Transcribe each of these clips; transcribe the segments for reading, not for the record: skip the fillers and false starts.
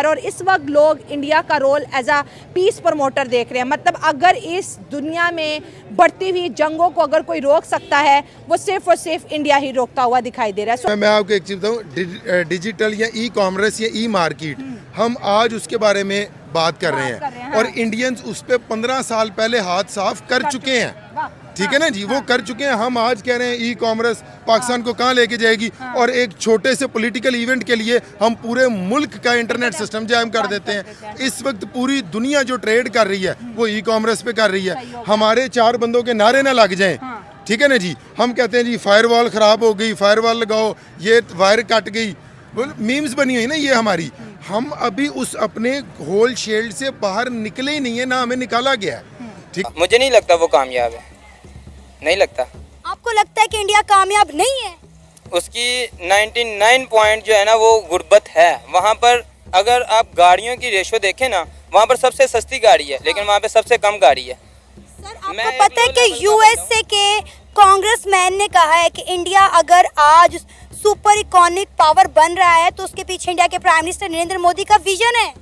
रहा है और इस वक्त लोग इंडिया का role as a peace promoter देख रहे हैं। मतलब अगर इस दुनिया में बढ़ती हुई जंगों को अगर कोई रोक सकता है, वो सिर्फ और सिर्फ इंडिया ही रोकता हुआ दिखाई दे रहा है। मैं आपको एक चीज़ बताऊँ, डिजिटल या ई कॉमर्स या ई मार्केट, हम आज उसके बारे में बात कर रहे हैं और इंडियंस उस पर 15 साल पहले हाथ साफ कर चुके हैं। ठीक है ना जी, वो कर चुके हैं। हम आज कह रहे हैं ई कॉमर्स पाकिस्तान को कहाँ लेके जाएगी, और एक छोटे से पॉलिटिकल इवेंट के लिए हम पूरे मुल्क का इंटरनेट सिस्टम जैम कर देते हैं। इस वक्त पूरी दुनिया जो ट्रेड कर रही है वो ई कॉमर्स पे कर रही है। हमारे 4 बंदों के नारे ना लग जाएं, ठीक है ना जी। हम कहते हैं जी फायरवॉल ख़राब हो गई, फायरवॉल लगाओ, ये वायर कट गई, मीम्स बनी हुई ना ये हमारी। हम अभी उस अपने होल शील्ड से बाहर निकले ही नहीं है, ना हमें निकाला गया है। ठीक, मुझे नहीं लगता वो कामयाब है, नहीं लगता। आपको लगता है कि इंडिया कामयाब नहीं है? उसकी 99 पॉइंट जो है ना वो गुर्बत है। वहाँ पर अगर आप गाड़ियों की रेशो देखें ना, वहाँ पर सबसे सस्ती गाड़ी है लेकिन वहाँ पे सबसे कम गाड़ी है। सर आपको पता है कि यूएसए के कांग्रेसमैन ने कहा है कि इंडिया अगर आज सुपर इकोनॉमिक पावर बन रहा है तो उसके पीछे इंडिया के प्राइम मिनिस्टर नरेंद्र मोदी का विजन है।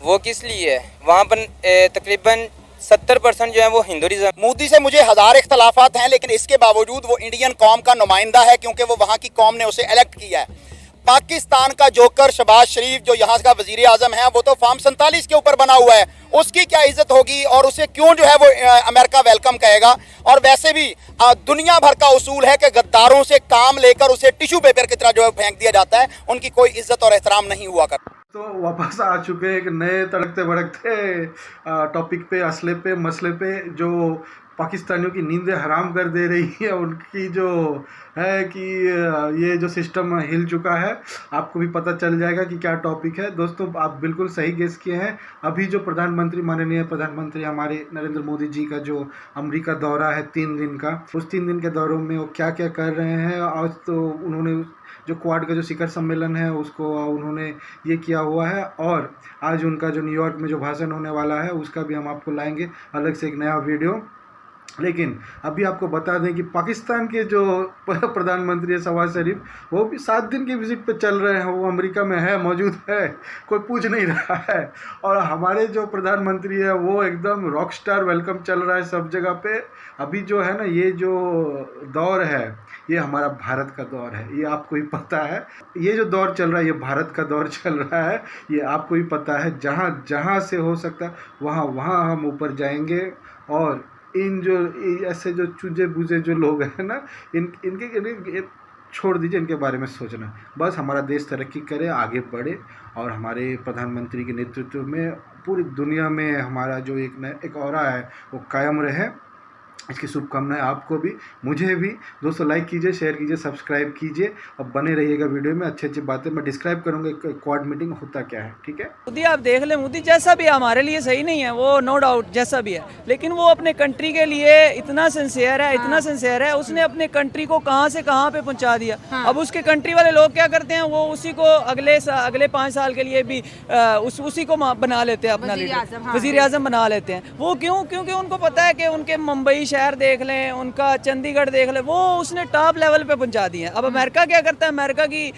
वो किस लिए है? वहाँ पर तकरीबन 70% जो है वो हिंदुइज्म। मोदी से मुझे हज़ार इख्तलाफात हैं, लेकिन इसके बावजूद वो इंडियन कौम का नुमाइंदा है क्योंकि वो वहाँ की कौम ने उसे इलेक्ट किया है। पाकिस्तान का जोकर शहबाज शरीफ जो यहाँ का वजीर आज़म है, वो तो फॉर्म 47 के ऊपर बना हुआ है। उसकी क्या इज्जत होगी और उसे क्यों जो है वो अमेरिका वेलकम कहेगा। और वैसे भी दुनिया भर का उसूल है कि गद्दारों से काम लेकर उसे टिश्यू पेपर की तरह जो है फेंक दिया जाता है, उनकी कोई इज्जत और एहतराम नहीं हुआ करता। तो वापस आ चुके हैं एक नए तड़कते भड़कते टॉपिक पे, असले पे, मसले पे, जो पाकिस्तानियों की नींदें हराम कर दे रही है। उनकी जो है कि ये जो सिस्टम हिल चुका है, आपको भी पता चल जाएगा कि क्या टॉपिक है। दोस्तों आप बिल्कुल सही गेस किए हैं। अभी जो प्रधानमंत्री, माननीय प्रधानमंत्री हमारे नरेंद्र मोदी जी का जो अमेरिका दौरा है 3 दिन का, उस 3 दिन के दौरों में वो क्या क्या कर रहे हैं। आज तो उन्होंने जो क्वाड का जो शिखर सम्मेलन है उसको उन्होंने ये किया हुआ है, और आज उनका जो न्यूयॉर्क में जो भाषण होने वाला है उसका भी हम आपको लाएंगे अलग से एक नया वीडियो। लेकिन अभी आपको बता दें कि पाकिस्तान के जो प्रधानमंत्री है शहबाज शरीफ, वो भी 7 दिन की विजिट पे चल रहे हैं। वो अमेरिका में है, मौजूद है, कोई पूछ नहीं रहा है। और हमारे जो प्रधानमंत्री है वो एकदम रॉक स्टार वेलकम चल रहा है सब जगह पे। अभी जो है ना, ये जो दौर है ये हमारा भारत का दौर है, ये आपको भी पता है। ये जो दौर चल रहा है ये भारत का दौर चल रहा है, ये आपको भी पता है। जहाँ जहाँ से हो सकता है वहाँ हम ऊपर जाएंगे। और इन जो ऐसे जो चूजे बूजे जो लोग हैं ना, इनके छोड़ दीजिए, इनके बारे में सोचना। बस हमारा देश तरक्की करे, आगे बढ़े, और हमारे प्रधानमंत्री के नेतृत्व में पूरी दुनिया में हमारा जो एक ऑरा है वो कायम रहे। इसकी शुभकामनाएं आपको भी, मुझे भी। दोस्तों लाइक कीजिए, शेयर कीजिए, सब्सक्राइब कीजिए और बने रहिएगा वीडियो में। अच्छी अच्छी बातें मैं डिस्क्राइब करूंगा क्वाड मीटिंग होता क्या है, ठीक है। मोदी आप देख ले, मोदी जैसा भी हमारे लिए सही नहीं है वो, नो डाउट जैसा भी है, लेकिन वो अपने कंट्री के लिए इतना सिंसियर है, इतना सिंसियर है। उसने अपने कंट्री को कहाँ से कहाँ पे पहुँचा दिया। अब उसके कंट्री वाले लोग क्या करते हैं, वो उसी को अगले 5 साल के लिए भी उसी को बना लेते हैं अपना लीडर, वजीर आजम बना लेते हैं। वो क्यों? क्योंकि उनको पता है कि उनके मुंबई शहर देख लें, उनका चंडीगढ़ देख लें, वो उसने टॉप लेवल पे पहुंचा दिए हैं। अब अमेरिका क्या करता है, अमेरिका की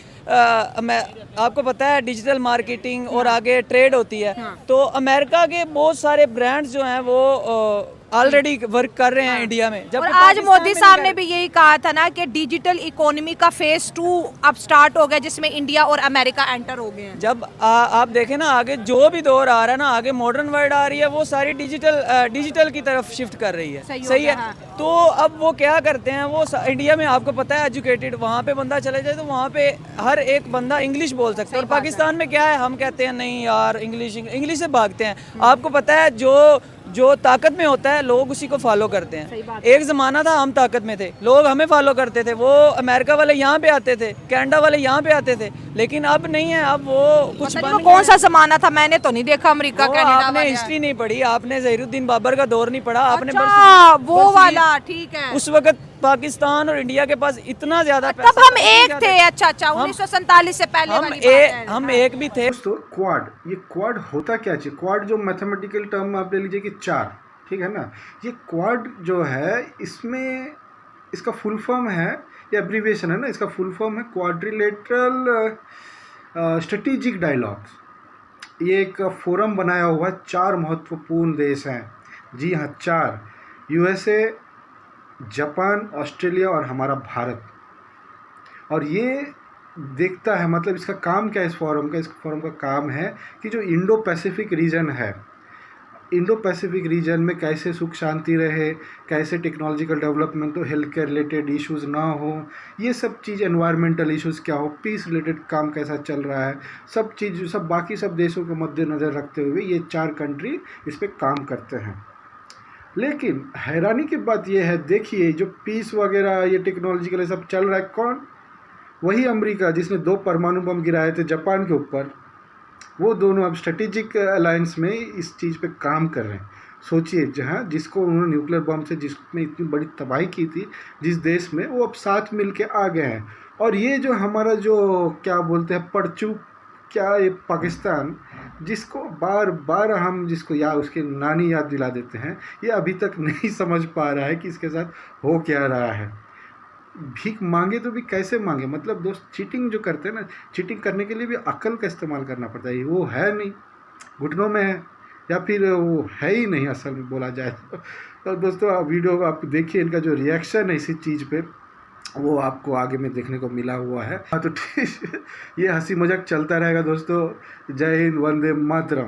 आपको पता है डिजिटल मार्केटिंग और आगे ट्रेड होती है। तो अमेरिका के बहुत सारे ब्रांड्स जो हैं वो ऑलरेडी वर्क कर रहे हैं इंडिया में। जब और आज मोदी साहब ने भी यही कहा था ना कि डिजिटल इकोनॉमी का फेज 2 अब स्टार्ट हो गया, जिसमें इंडिया और अमेरिका एंटर हो गए हैं। जब आप देखें ना, आगे जो भी दौर आ रहा है ना, आगे मॉडर्न वर्ल्ड आ रही है, वो सारी डिजिटल की तरफ शिफ्ट कर रही है। सही है। तो अब वो क्या करते हैं, वो इंडिया में आपको पता है एजुकेटेड, वहाँ पे बंदा चले जाए तो वहाँ पे हर एक बंदा इंग्लिश बोल सकता है। और पाकिस्तान में क्या है, हम कहते हैं नहीं यार इंग्लिश से भागते हैं। आपको पता है जो ताकत में होता है लोग उसी को फॉलो करते हैं। एक ज़माना था हम ताकत में थे, लोग हमें फॉलो करते थे, वो अमेरिका वाले यहाँ पे आते थे, कनाडा वाले यहाँ पे आते थे, लेकिन अब नहीं है। अब वो कुछ कौन सा ज़माना था, मैंने तो नहीं देखा अमेरिका कनाडा। आपने हिस्ट्री नहीं पढ़ी, आपने ज़हीरुद्दीन बाबर का दौर नहीं पढ़ा, आपने वो वाला, ठीक है। उस वक्त पाकिस्तान और इंडिया के पास इतना ज्यादा पैसा, तब हम एक थे। अच्छा 1947 से पहले हम एक भी थे। दोस्तों क्वाड, ये क्वाड होता क्या चाहिए? क्वाड जो मैथमेटिकल टर्म आप ले लीजिए कि 4, ठीक है ना। ये क्वाड जो है, इसमें इसका फुल फॉर्म है, ये एब्रीविएशन है ना, इसका फुल फॉर्म है क्वाड्रिलेटरल स्ट्रेटेजिक डायलॉग्स। ये एक फोरम बनाया हुआ है, 4 महत्वपूर्ण देश हैं, जी हाँ 4, यूएसए, जापान, ऑस्ट्रेलिया और हमारा भारत। और ये देखता है, मतलब इसका काम क्या है इस फोरम का काम है कि जो इंडो पैसिफिक रीजन है, इंडो पैसिफिक रीजन में कैसे सुख शांति रहे, कैसे टेक्नोलॉजिकल डेवलपमेंट हो, हेल्थ केयर रिलेटेड इश्यूज़ ना हो, ये सब चीज़, एनवायरमेंटल इश्यूज़ क्या हो, पीस रिलेटेड काम कैसा चल रहा है, सब चीज़, सब बाकी सब देशों को मद्देनज़र रखते हुए ये 4 कंट्री इस पर काम करते हैं। लेकिन हैरानी की बात ये है, देखिए जो पीस वगैरह ये टेक्नोलॉजिकल ये सब चल रहा है, कौन? वही अमेरिका जिसने 2 परमाणु बम गिराए थे जापान के ऊपर, वो दोनों अब स्ट्रेटेजिक अलायंस में इस चीज़ पे काम कर रहे हैं। सोचिए, जहाँ जिसको उन्होंने न्यूक्लियर बम से जिसमें इतनी बड़ी तबाही की थी जिस देश में, वो अब साथ मिल के आ गए हैं। और ये जो हमारा जो क्या बोलते हैं पड़चू, क्या ये पाकिस्तान, जिसको बार बार हम जिसको या उसके नानी याद दिला देते हैं, ये अभी तक नहीं समझ पा रहा है कि इसके साथ हो क्या रहा है। भीख मांगे तो भी कैसे मांगे, मतलब दोस्त चीटिंग जो करते हैं ना, चीटिंग करने के लिए भी अकल का इस्तेमाल करना पड़ता है, वो है नहीं, घुटनों में है, या फिर वो है ही नहीं असल में बोला जाए तो दोस्तों आप वीडियो आप देखिए, इनका जो रिएक्शन है इसी चीज़ पे वो आपको आगे में देखने को मिला हुआ है। हाँ तो ठीक, ये हंसी मजाक चलता रहेगा दोस्तों। जय हिंद, वंदे मातरम।